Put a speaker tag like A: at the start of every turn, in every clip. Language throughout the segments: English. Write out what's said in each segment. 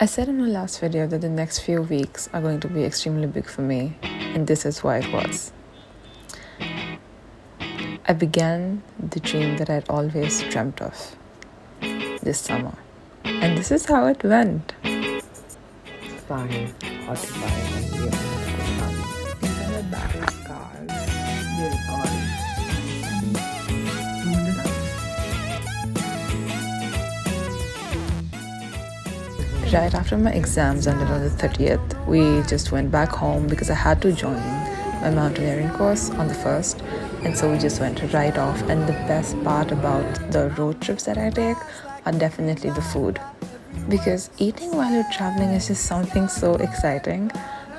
A: I said in my last video that the next few weeks are going to be extremely big for me, and this is why it was. I began the dream that I'd always dreamt of this summer, and this is how it went.
B: 5:45 and we are in the back cars. We're gone.
A: Right after my exams ended on the 30th, we just went back home because I had to join my mountaineering course on the 1st, and so we just went right off. And the best part about the road trips that I take are definitely the food, because eating while you're traveling is just something so exciting,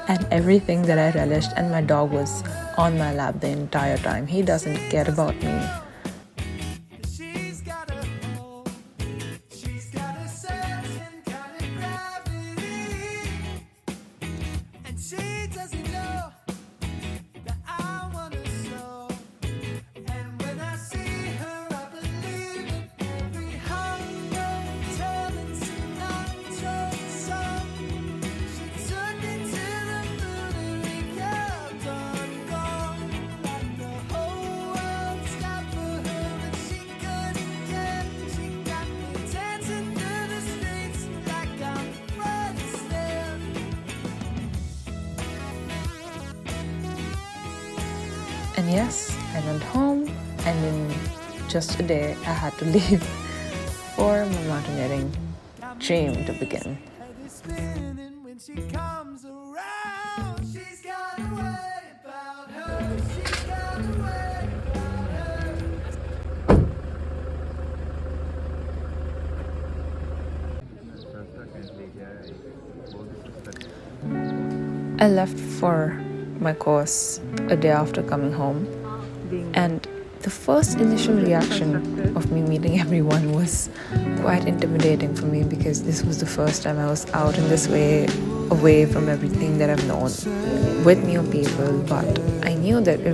A: and everything that I relished. And my dog was on my lap the entire time. He doesn't care about me. And yes, I went home, and in just a day I had to leave for my mountaineering dream to begin. I left for my course a day after coming home, and the first initial reaction of me meeting everyone was quite intimidating for me, because this was the first time I was out in this way, away from everything that I've known, with new people. But I knew that it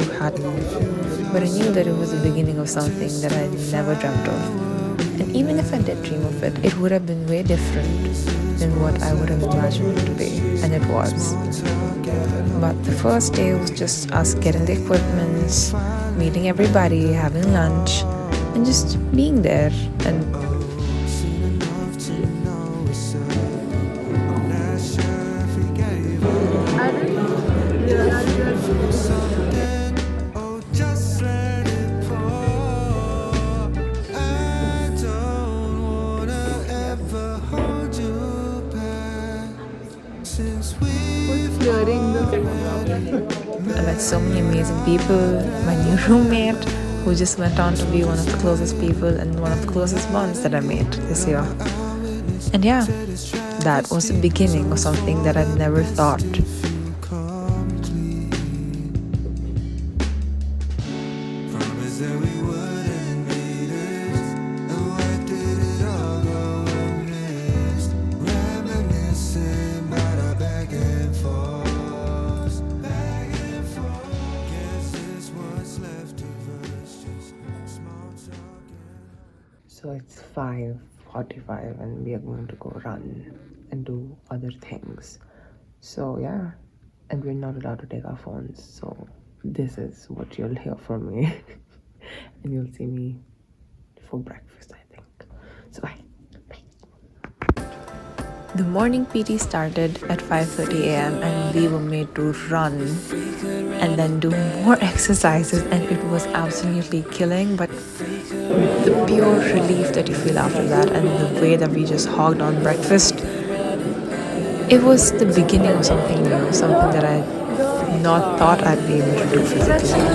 A: was the beginning of something that I never dreamt of. And even if I did dream of it, it would have been way different than what I would have imagined it to be, and it was. But the first day was just us getting the equipment, meeting everybody, having lunch, and just being there. And I met so many amazing people. My new roommate, who just went on to be one of the closest people and one of the closest bonds that I made this year. And yeah, that was the beginning of something that I never thought.
B: So it's 5:45 and we are going to go run and do other things. So yeah, and we're not allowed to take our phones, so this is what you'll hear from me. And you'll see me for breakfast, I think. So bye.
A: The morning PT started at 5:30 a.m. and we were made to run and then do more exercises, and it was absolutely killing. But the pure relief that you feel after that, and the way that we just hogged on breakfast, it was the beginning of something new, something that I not thought I'd be able to do physically.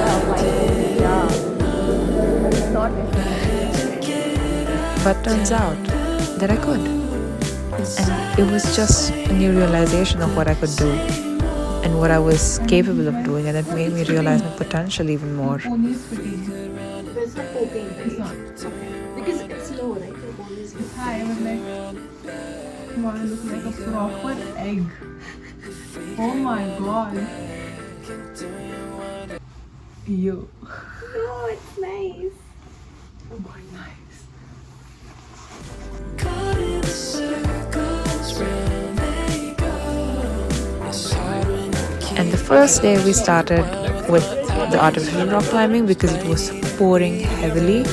A: But turns out that I could. And it was just a new realization of what I could do and what I was capable of doing, and it made me realize my potential even more.
C: There's no poking. It's not. Because it's low, right? The bone is low.
D: I was like, you want to look like a proper egg. Oh my god. You.
C: No, it's nice.
D: Oh my, nice.
E: Caught in circles round.
A: first day we started with the artificial rock climbing because it was pouring heavily.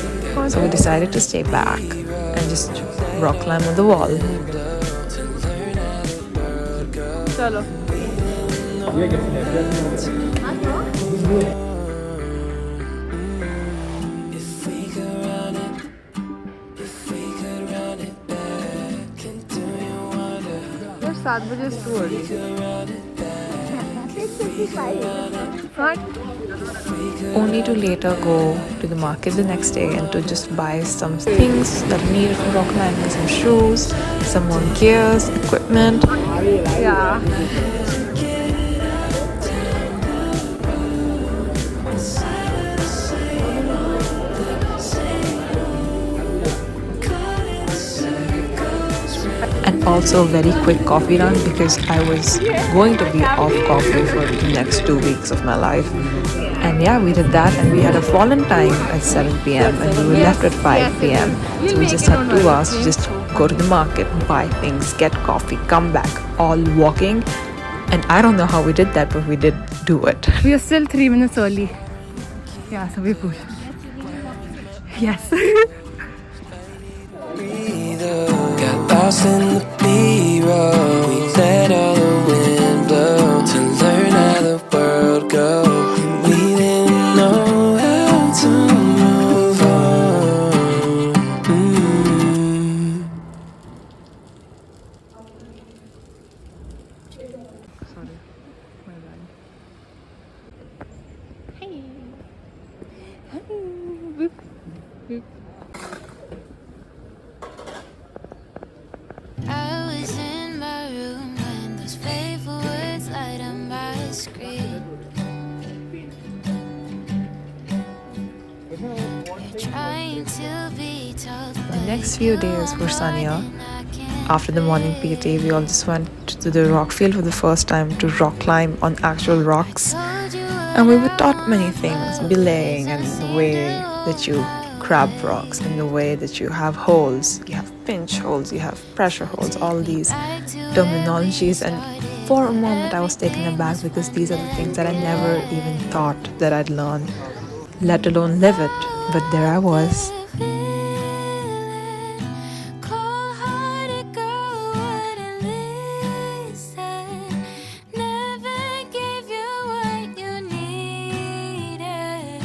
A: So we decided to stay back and just rock climb on the wall.
D: Chalo. Yes, 7 बजे is too early. 6:55. What?
A: Only to later go to the market the next day and to just buy some things that are needed for rock climbing, some shoes, some more gears, equipment.
D: Yeah.
A: And also a very quick coffee run because I was going to be off coffee for the next 2 weeks of my life. And yeah, we did that and we had a fallen time at 7 p.m. and we were left at 5 p.m. So we just had 2 hours to just go to the market, buy things, get coffee, come back, all walking. And I don't know how we did that, but we did do it.
D: We are still 3 minutes early. Yeah, so we push. Yes.
E: Got lost in the B-roll. We let all the wind blow to learn how the world goes. We didn't know how to move on.
D: Sorry, my bad.
F: I was in my room when those fateful words light on my screen. Trying to be tough,
A: The next few days were sunnier. After the morning PT, we all just went to the rock field for the first time to rock climb on actual rocks. And we were taught many things, belaying and the way that you grab rocks and the way that you have holes. You have pinch holes, you have pressure holes, all these terminologies. And for a moment I was taken aback because these are the things that I never even thought that I'd learn, let alone live it. But there I was.
F: cold-hearted girl wouldn't listen. Never gave you what you needed.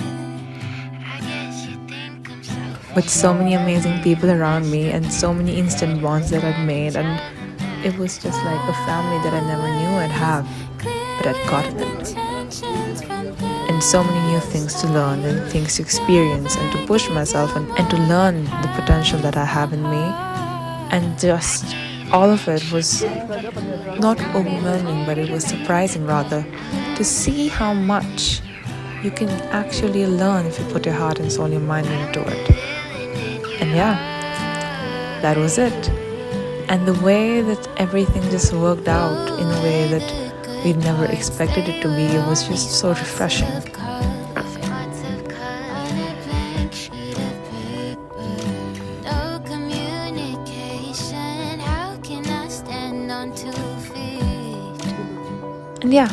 F: I guess you think I'm so
A: With so many amazing people around me and so many instant bonds that I'd made, and it was just like a family that I never knew I'd have, but I'd gotten it. And so many new things to learn and things to experience and to push myself and to learn the potential that I have in me. And just all of it was not overwhelming, but it was surprising rather to see how much you can actually learn if you put your heart and soul, your mind into it. And yeah, that was it. And the way that everything just worked out in a way that we'd never expected it to be, it was just so refreshing.
F: no communication. How can I stand on 2 feet?
A: And yeah,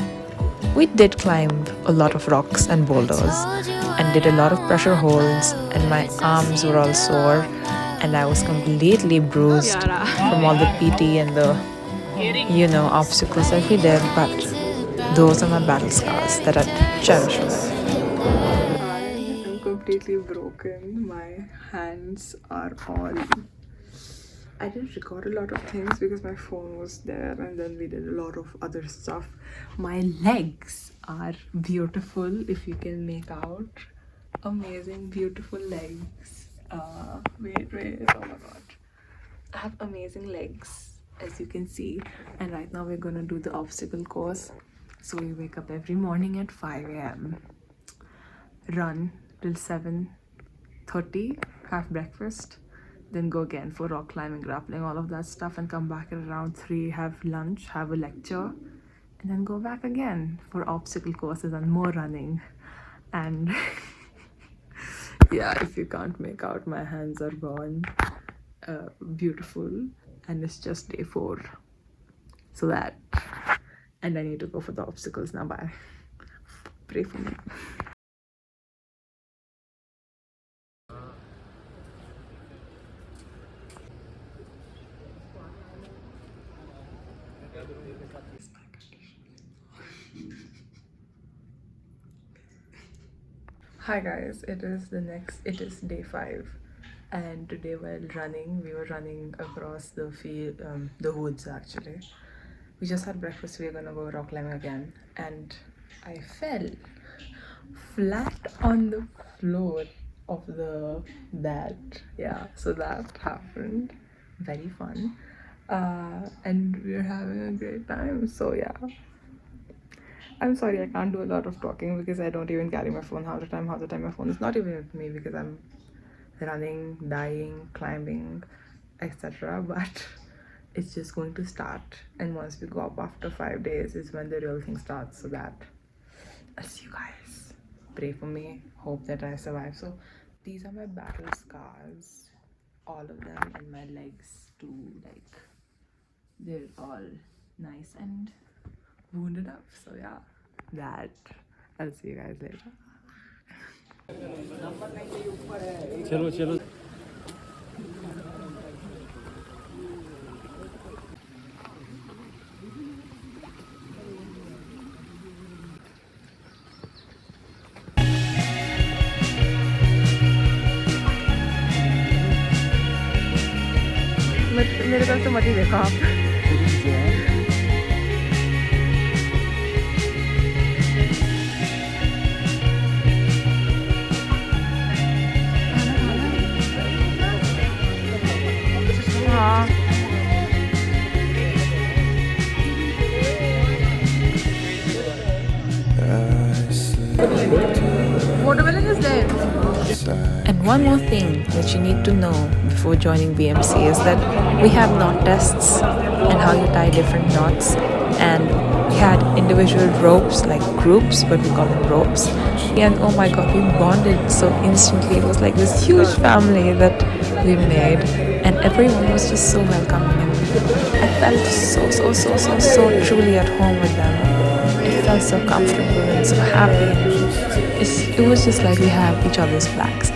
A: we did climb a lot of rocks and boulders and did a lot of pressure holds, and my arms were all sore and I was completely bruised from all the PT and the, obstacles that we did, but those are my battle scars that I cherish.
D: I'm completely broken. My hands are all... I didn't record a lot of things because my phone was there and then we did a lot of other stuff. My legs are beautiful, if you can make out. Amazing, beautiful legs. Wait, oh my god. I have amazing legs, as you can see. And right now we're gonna do the obstacle course. So we wake up every morning at 5 a.m. Run till 7:30, have breakfast, then go again for rock climbing, grappling, all of that stuff, and come back at around 3, have lunch, have a lecture, and then go back again for obstacle courses and more running. And yeah, if you can't make out, my hands are gone. Beautiful. And it's just day 4. So that and I need to go for the obstacles now. Bye. Pray for me. Hi guys, it is day 5, and today while running, we were running across the field, the woods actually. We just had breakfast, we are gonna go rock climbing again, and I fell flat on the floor of the bed. Yeah, so that happened. Very fun. And we're having a great time, so yeah. I'm sorry I can't do a lot of talking because I don't even carry my phone half the time. Half the time my phone is not even with me because I'm running, dying, climbing, etc. But it's just going to start, and once we go up after 5 days is when the real thing starts. So that I'll see you guys. Pray for me, hope that I survive. So these are my battle scars, all of them, and my legs too. Like, they're all nice and wounded up. So yeah, that I'll see you guys later. मेरे तरफ से मत ही देखो आप. Watermelon is there.
A: And one more thing that you need to know before joining BMC is that we have knot tests and how you tie different knots, and we had individual ropes, like groups, but we call them ropes. And oh my god, we bonded so instantly. It was like this huge family that we made, and everyone was just so welcoming, and I felt so truly at home with them. It felt so comfortable and so happy. It was just like we have each other's backs.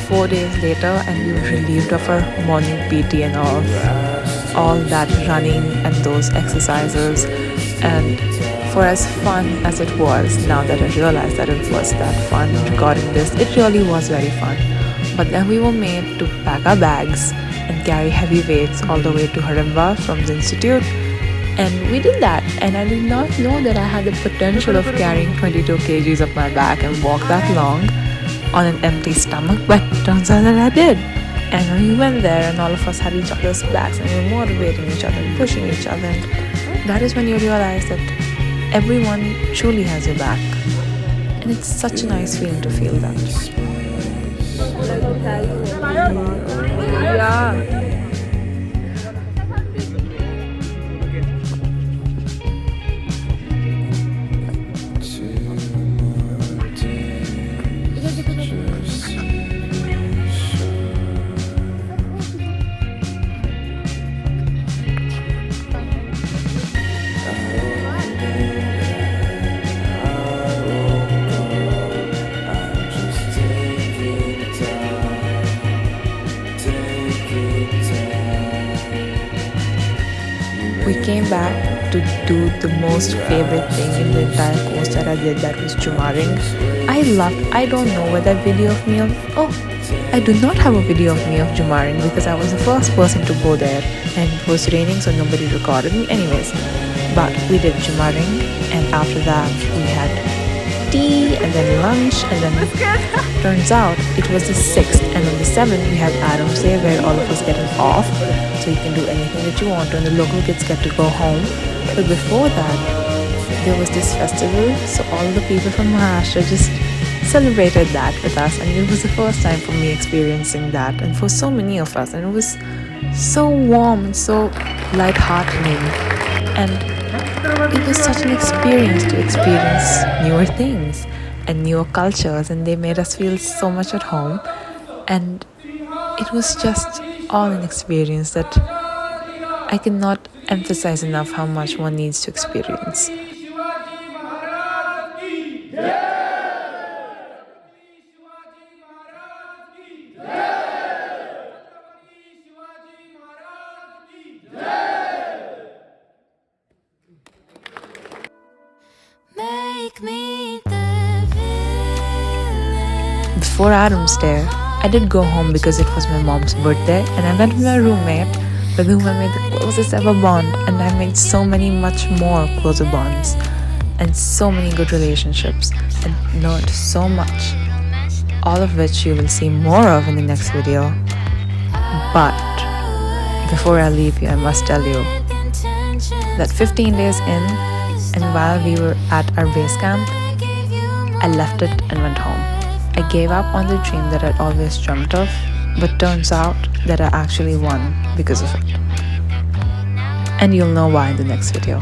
A: 4 days later, and we were relieved of our morning PT and all that running and those exercises. And for as fun as it was, now that I realized that it was that fun recording this, it really was very fun. But then we were made to pack our bags and carry heavy weights all the way to Harimba from the institute. And we did that, and I did not know that I had the potential of carrying 22 kgs up my back and walk that long on an empty stomach, but turns out that I did. And when we went there, and all of us had each other's backs, and we were motivating each other and pushing each other, and that is when you realize that everyone truly has your back. And it's such a nice feeling to feel that. Yeah. We came back to do the most favorite thing in the entire course that I did, that was Jumaring. I don't know where that video of me I do not have a video of me of Jumaring because I was the first person to go there, and it was raining, so nobody recorded me anyways. But we did Jumaring, and after that we had tea and then lunch, and then turns out it was the 6th, and on the 7th we had Adam's Day where all of us getting off, so you can do anything that you want, and the local kids get to go home. But before that there was this festival, so all the people from Maharashtra just celebrated that with us, and it was the first time for me experiencing that, and for so many of us, and it was so warm and so light-heartening, and it was such an experience to experience newer things and newer cultures, and they made us feel so much at home, and it was just all an experience that I cannot emphasize enough how much one needs to experience.
F: Make me the villain.
A: Before Adam's Day, I did go home because it was my mom's birthday, and I went with my roommate, with whom I made the closest ever bond, and I made so many much more closer bonds, and so many good relationships, and learned so much, all of which you will see more of in the next video. But before I leave you, I must tell you that 15 days in, and while we were at our base camp, I left it and went home. I gave up on the dream that I'd always dreamt of, but turns out that I actually won because of it. And you'll know why in the next video.